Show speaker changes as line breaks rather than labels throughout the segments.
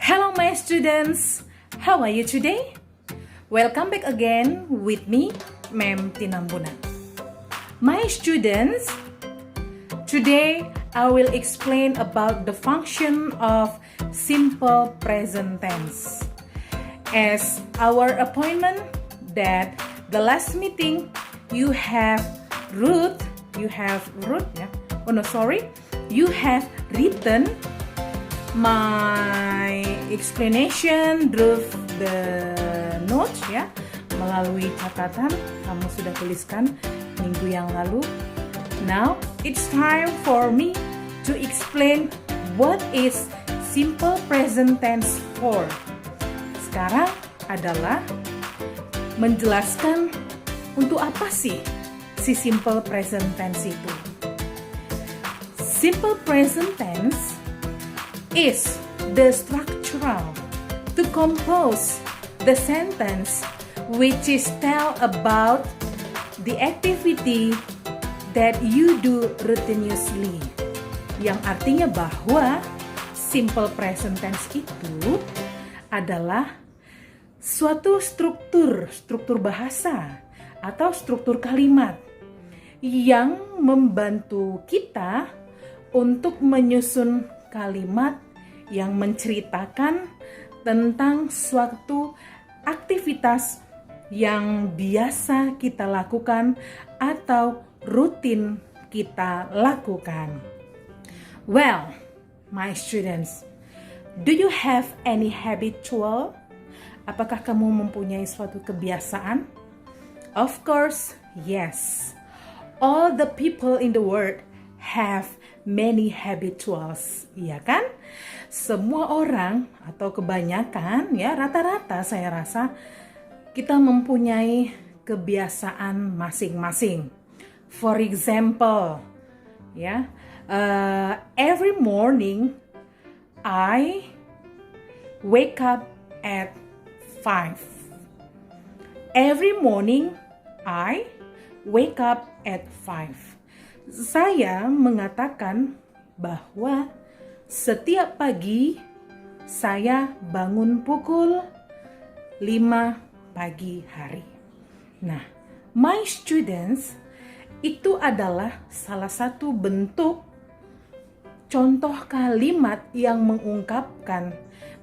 Hello my students, how are you today? Welcome back again with me, Ma'am Tinambunan. My students, today I will explain about the function of simple present tense. As our appointment that the last meeting you have written my explanation through the notes ya, melalui catatan kamu sudah tuliskan minggu yang lalu. Now it's time for me to explain what is simple present tense for. Sekarang adalah menjelaskan untuk apa sih si simple present tense itu. Simple present tense is the structural to compose the sentence which is tell about the activity that you do routinely. Yang artinya bahwa simple present tense itu adalah suatu struktur bahasa atau struktur kalimat yang membantu kita untuk menyusun kalimat yang menceritakan tentang suatu aktivitas yang biasa kita lakukan atau rutin kita lakukan. Well, my students, do you have any habitual? Apakah kamu mempunyai suatu kebiasaan? Of course, yes. All the people in the world have many habituals, iya kan? Semua orang atau kebanyakan ya, rata-rata saya rasa kita mempunyai kebiasaan masing-masing. For example, ya, every morning I wake up at 5. Every morning I wake up at 5. Saya mengatakan bahwa setiap pagi saya bangun pukul 5 pagi hari. Nah, my students, itu adalah salah satu bentuk contoh kalimat yang mengungkapkan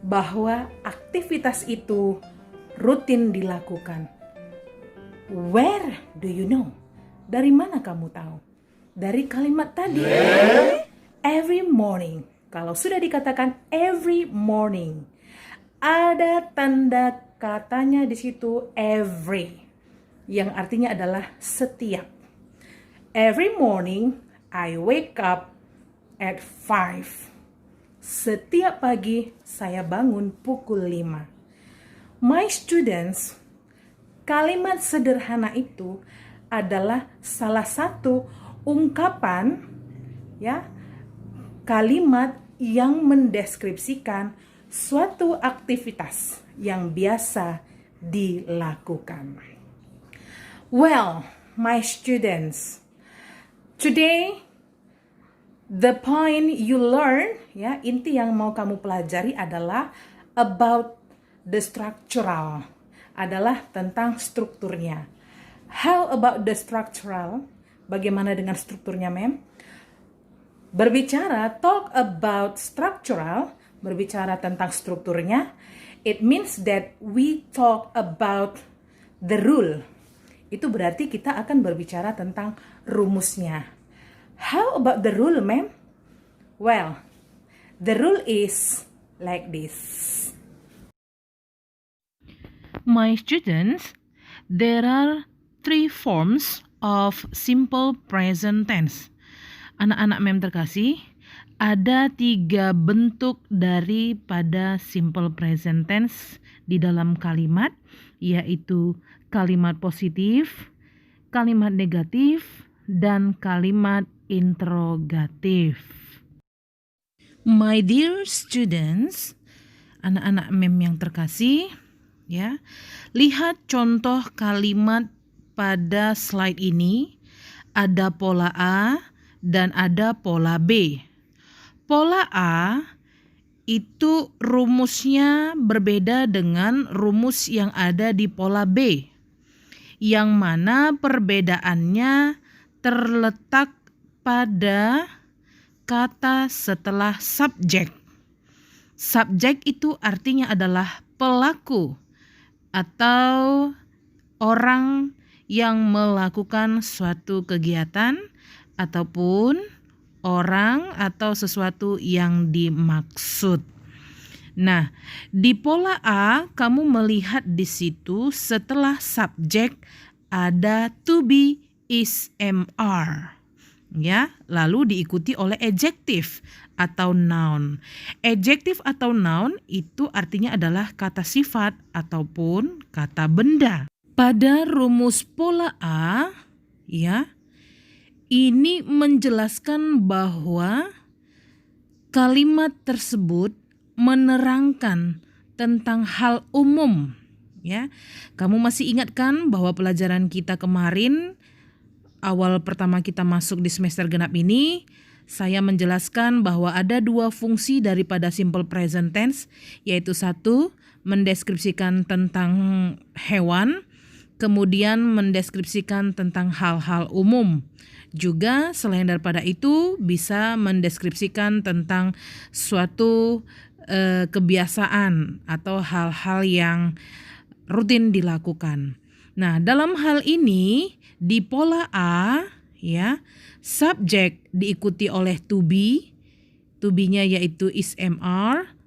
bahwa aktivitas itu rutin dilakukan. Where do you know? Dari mana kamu tahu? Dari kalimat tadi, every morning. Kalau sudah dikatakan every morning, ada tanda katanya di situ every, yang artinya adalah setiap. Every morning I wake up at 5. Setiap pagi saya bangun pukul 5. My students, kalimat sederhana itu adalah salah satu ungkapan ya, kalimat yang mendeskripsikan suatu aktivitas yang biasa dilakukan. Well, my students, today the point you learn ya, inti yang mau kamu pelajari adalah about the structural, adalah tentang strukturnya. How about the structural? Bagaimana dengan strukturnya, ma'am? Berbicara, talk about structural, berbicara tentang strukturnya, it means that we talk about the rule. Itu berarti kita akan berbicara tentang rumusnya. How about the rule, ma'am? Well, the rule is like this. My students, there are 3 forms of simple present tense. Anak-anak mem terkasih, ada 3 bentuk daripada simple present tense di dalam kalimat, yaitu kalimat positif, kalimat negatif, dan kalimat interrogatif. My dear students, anak-anak mem yang terkasih, ya, lihat contoh kalimat pada slide ini. Ada pola A dan ada pola B. Pola A
itu rumusnya berbeda dengan rumus yang ada di pola B, yang mana perbedaannya terletak pada kata setelah subjek. Subjek itu artinya adalah pelaku atau orang yang melakukan suatu kegiatan ataupun orang atau sesuatu yang dimaksud. Nah, di pola A kamu melihat di situ setelah subjek ada to be, is, am, are. Ya, lalu diikuti oleh adjektif atau noun. Adjektif atau noun itu artinya adalah kata sifat ataupun kata benda. Pada rumus pola A, ya, ini menjelaskan bahwa kalimat tersebut menerangkan tentang hal umum, ya. Kamu masih ingat kan bahwa pelajaran kita kemarin awal pertama kita masuk di semester genap ini, saya menjelaskan bahwa ada dua fungsi daripada simple present tense, yaitu satu, mendeskripsikan tentang hewan, kemudian mendeskripsikan tentang hal-hal umum. Juga selain daripada itu bisa mendeskripsikan tentang suatu kebiasaan atau hal-hal yang rutin dilakukan. Nah, dalam hal ini di pola A, ya, subjek diikuti oleh to be-nya yaitu is, am, are,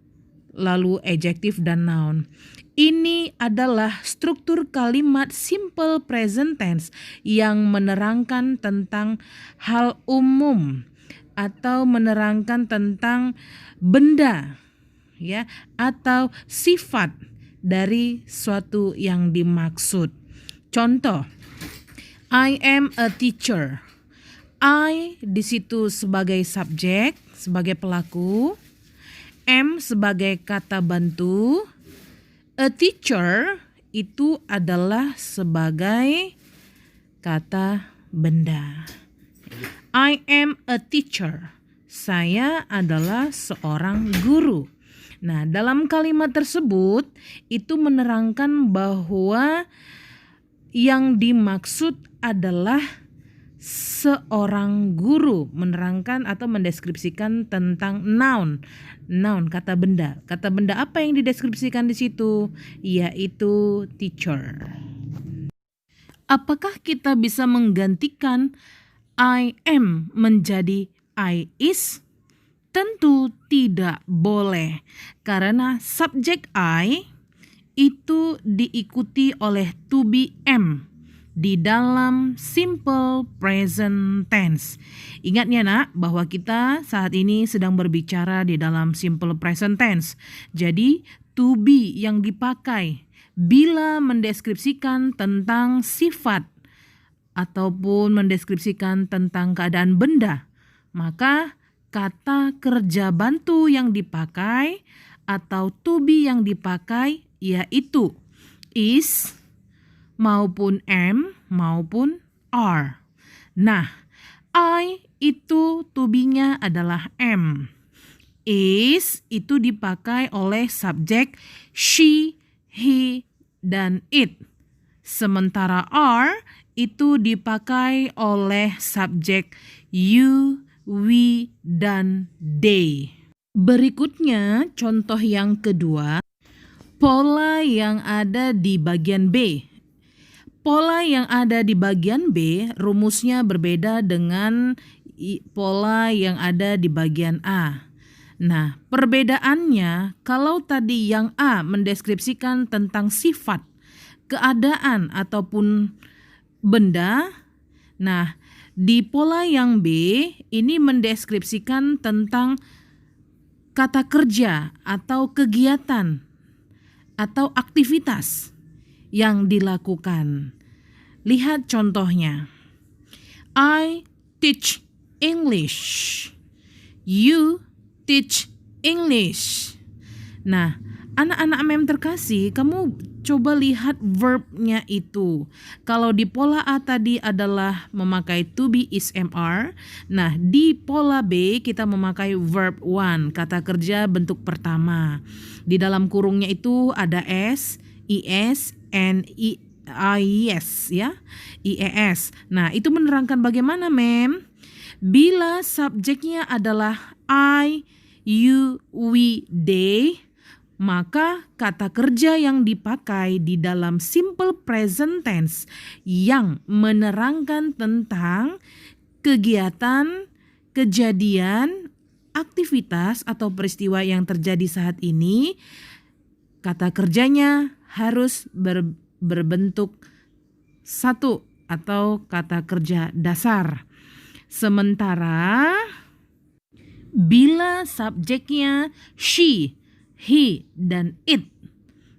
lalu adjektif dan noun. Ini adalah struktur kalimat simple present tense yang menerangkan tentang hal umum atau menerangkan tentang benda, ya, atau sifat dari suatu yang dimaksud. Contoh, I am a teacher. I di situ sebagai subjek, sebagai pelaku. Am sebagai kata bantu. A teacher itu adalah sebagai kata benda. I am a teacher. Saya adalah seorang guru. Nah, dalam kalimat tersebut itu menerangkan bahwa yang dimaksud adalah seorang guru, menerangkan atau mendeskripsikan tentang noun. Noun, kata benda. Kata benda apa yang dideskripsikan di situ? Yaitu teacher. Apakah kita bisa menggantikan I am menjadi I is? Tentu tidak boleh, karena subjek I itu diikuti oleh to be, am di dalam simple present tense. Ingat ya nak, bahwa kita saat ini sedang berbicara di dalam simple present tense. Jadi to be yang dipakai bila mendeskripsikan tentang sifat ataupun mendeskripsikan tentang keadaan benda, maka kata kerja bantu yang dipakai atau to be yang dipakai yaitu is maupun am maupun are. Nah, I itu to be-nya adalah am. Is itu dipakai oleh subjek she, he, dan it. Sementara are itu dipakai oleh subjek you, we, dan they. Berikutnya contoh yang kedua, pola yang ada di bagian B. Pola yang ada di bagian B rumusnya berbeda dengan pola yang ada di bagian A. Nah, perbedaannya kalau tadi yang A mendeskripsikan tentang sifat, keadaan ataupun benda, nah di pola yang B ini mendeskripsikan tentang kata kerja atau kegiatan atau aktivitas yang dilakukan. Lihat contohnya. I teach English. You teach English. Nah, Anak-anak mem terkasih, kamu coba lihat verbnya itu. Kalau di pola A tadi adalah memakai to be is MR. Nah, di pola B kita memakai verb one, kata kerja bentuk pertama. Di dalam kurungnya itu ada S, IS, and IES ya. IES. Nah, itu menerangkan bagaimana, mem? Bila subjeknya adalah I, you, we, they, maka kata kerja yang dipakai di dalam simple present tense yang menerangkan tentang kegiatan, kejadian, aktivitas atau peristiwa yang terjadi saat ini, kata kerjanya harus berbentuk satu atau kata kerja dasar. Sementara bila subjeknya she, he, dan it,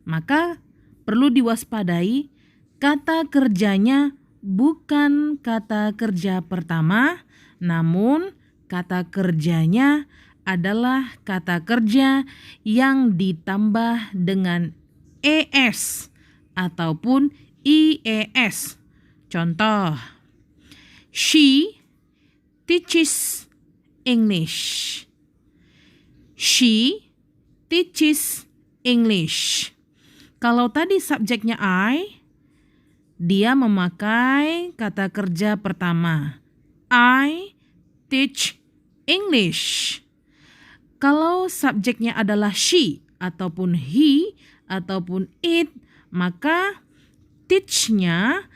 maka perlu diwaspadai kata kerjanya bukan kata kerja pertama, namun kata kerjanya adalah kata kerja yang ditambah dengan es ataupun ies. Contoh, she teaches English. She teaches English. Kalau tadi subjeknya I, dia memakai kata kerja pertama. I teach English. Kalau subjeknya adalah she ataupun he ataupun it, maka teach-nya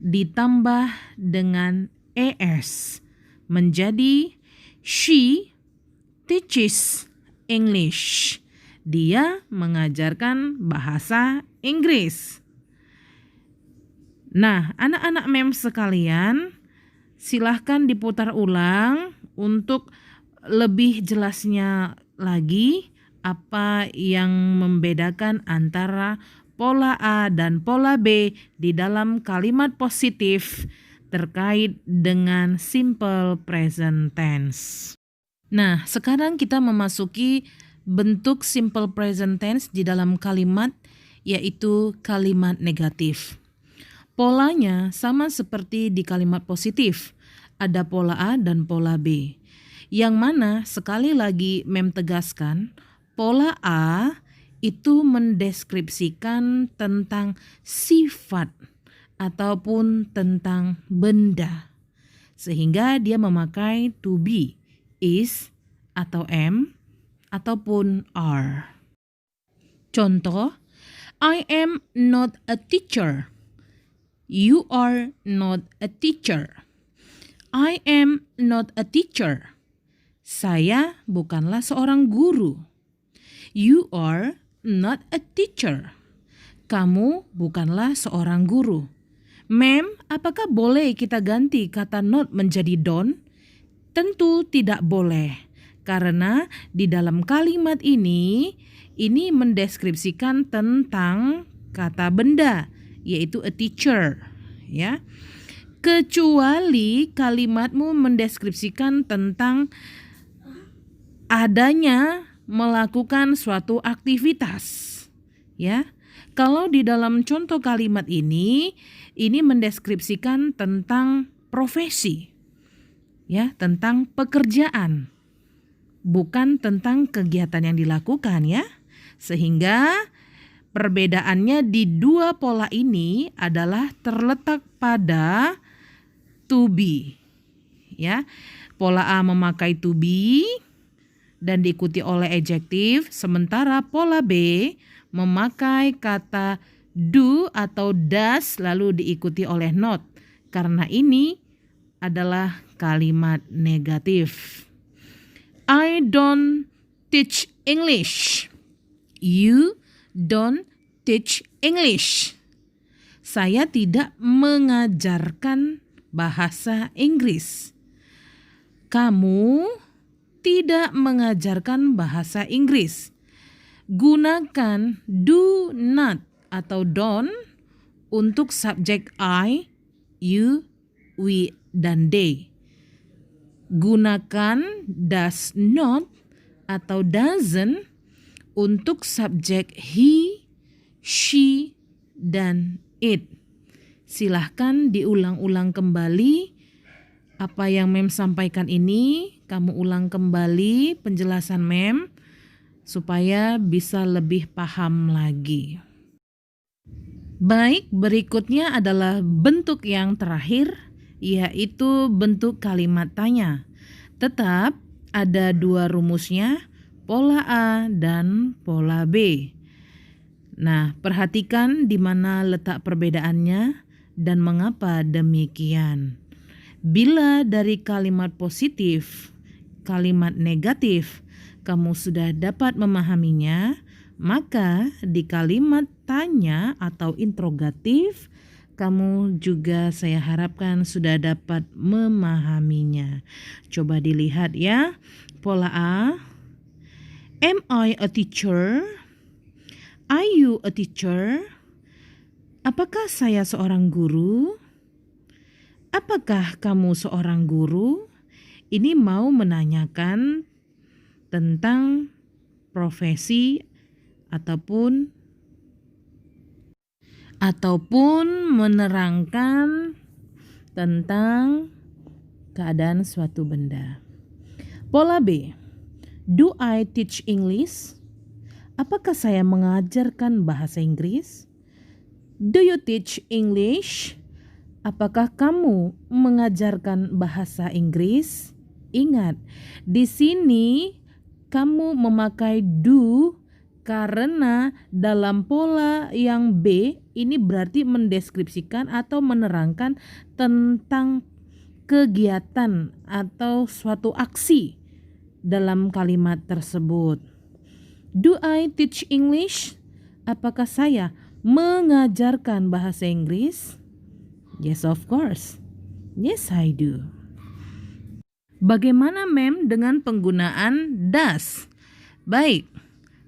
ditambah dengan es menjadi she teaches English. Dia mengajarkan bahasa Inggris. Nah, anak-anak mem sekalian, silahkan diputar ulang untuk lebih jelasnya lagi apa yang membedakan antara pola A dan pola B di dalam kalimat positif terkait dengan simple present tense. Nah, sekarang kita memasuki bentuk simple present tense di dalam kalimat, yaitu kalimat negatif. Polanya sama seperti di kalimat positif. Ada pola A dan pola B. Yang mana sekali lagi mem tegaskan, pola A itu mendeskripsikan tentang sifat ataupun tentang benda. Sehingga dia memakai to be, is, atau am, ataupun are. Contoh, I am not a teacher. You are not a teacher. I am not a teacher. Saya bukanlah seorang guru. You are not a teacher. Kamu bukanlah seorang guru. Mem, apakah boleh kita ganti kata not menjadi don't? Tentu tidak boleh. Karena di dalam kalimat ini mendeskripsikan tentang kata benda, yaitu a teacher, ya. Kecuali kalimatmu mendeskripsikan tentang adanya melakukan suatu aktivitas, ya. Kalau di dalam contoh kalimat ini mendeskripsikan tentang profesi, ya, tentang pekerjaan, bukan tentang kegiatan yang dilakukan, ya. Sehingga perbedaannya di dua pola ini adalah terletak pada to be, ya. Pola A memakai to be dan diikuti oleh adjektif, sementara pola B memakai kata do atau does lalu diikuti oleh not. Karena ini adalah kalimat negatif. I don't teach English. You don't teach English. Saya tidak mengajarkan bahasa Inggris. Kamu tidak mengajarkan bahasa Inggris. Gunakan do not atau don't untuk subjek I, you, we, dan they. Gunakan does not atau doesn't untuk subjek he, she, dan it. Silahkan diulang-ulang kembali apa yang Mem sampaikan ini. Kamu ulang kembali penjelasan Mem supaya bisa lebih paham lagi. Baik, berikutnya adalah bentuk yang terakhir, yaitu bentuk kalimat tanya. Tetap ada dua rumusnya, pola A dan pola B. Nah, perhatikan di mana letak perbedaannya dan mengapa demikian. Bila dari kalimat positif, kalimat negatif, kamu sudah dapat memahaminya, maka di kalimat tanya atau interrogatif, kamu juga saya harapkan sudah dapat memahaminya. Coba dilihat ya. Pola A. Am I a teacher? Are you a teacher? Apakah saya seorang guru? Apakah kamu seorang guru? Ini mau menanyakan tentang profesi ataupun menerangkan tentang keadaan suatu benda. Pola B. Do I teach English? Apakah saya mengajarkan bahasa Inggris? Do you teach English? Apakah kamu mengajarkan bahasa Inggris? Ingat, di sini kamu memakai do karena dalam pola yang B ini berarti mendeskripsikan atau menerangkan tentang kegiatan atau suatu aksi dalam kalimat tersebut. Do I teach English? Apakah saya mengajarkan bahasa Inggris? Yes, of course. Yes, I do. Bagaimana Mem dengan penggunaan does? Baik,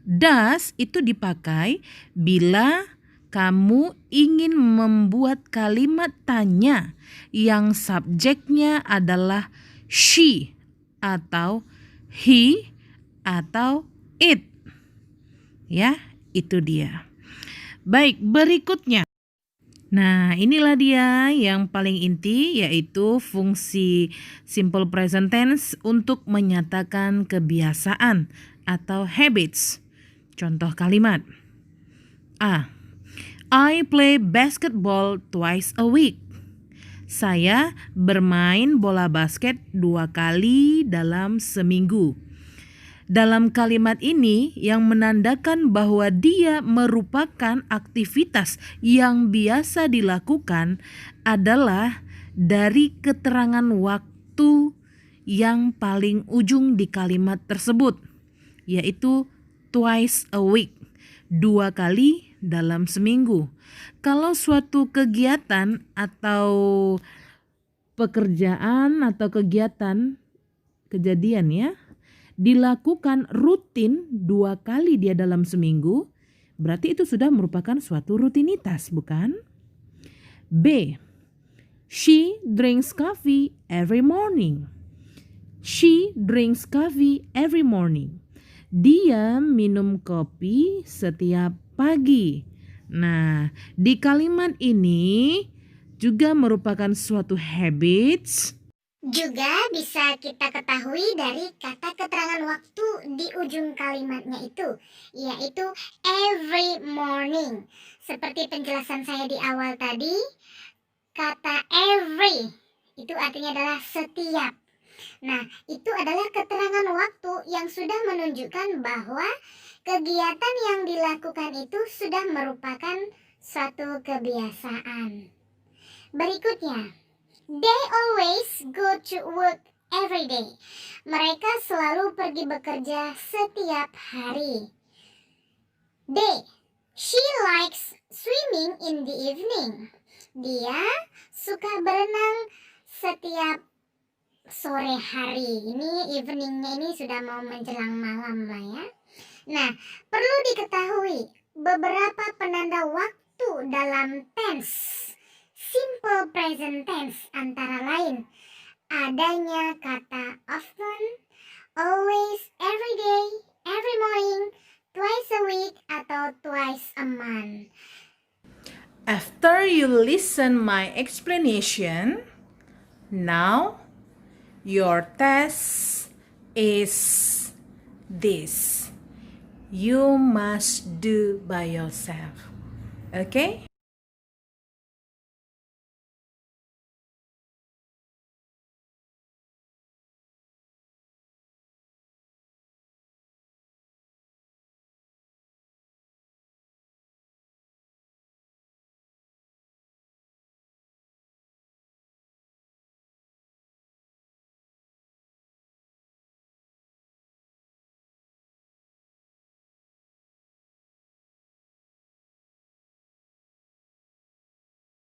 does itu dipakai bila kamu ingin membuat kalimat tanya yang subjeknya adalah she atau he atau it. Ya, itu dia. Baik, berikutnya. Nah, inilah dia yang paling inti, yaitu fungsi simple present tense untuk menyatakan kebiasaan atau habits. Contoh kalimat. A. I play basketball twice a week. Saya bermain bola basket 2 kali dalam seminggu. Dalam kalimat ini yang menandakan bahwa dia merupakan aktivitas yang biasa dilakukan adalah dari keterangan waktu yang paling ujung di kalimat tersebut, yaitu twice a week, 2 kali dalam seminggu. Kalau suatu kegiatan atau pekerjaan atau kejadian ya, dilakukan rutin 2 kali dia dalam seminggu, berarti itu sudah merupakan suatu rutinitas, bukan? B. She drinks coffee every morning. She drinks coffee every morning. Dia minum kopi setiap pagi. Nah, di kalimat ini juga merupakan suatu habits.
Juga bisa kita ketahui dari kata keterangan waktu di ujung kalimatnya itu, yaitu every morning. Seperti penjelasan saya di awal tadi, kata every itu artinya adalah setiap. Nah, itu adalah keterangan waktu yang sudah menunjukkan bahwa kegiatan yang dilakukan itu sudah merupakan suatu kebiasaan. Berikutnya, they always go to work every day. Mereka selalu pergi bekerja setiap hari. D. She likes swimming in the evening. Dia suka berenang setiap sore hari. Ini eveningnya ini sudah mau menjelang malam lah ya. Nah, perlu diketahui beberapa penanda waktu dalam tense simple present tense antara lain adanya kata often, always, every day, every morning, twice
you listen my explanation, now your test is this. You must do by yourself. Okay?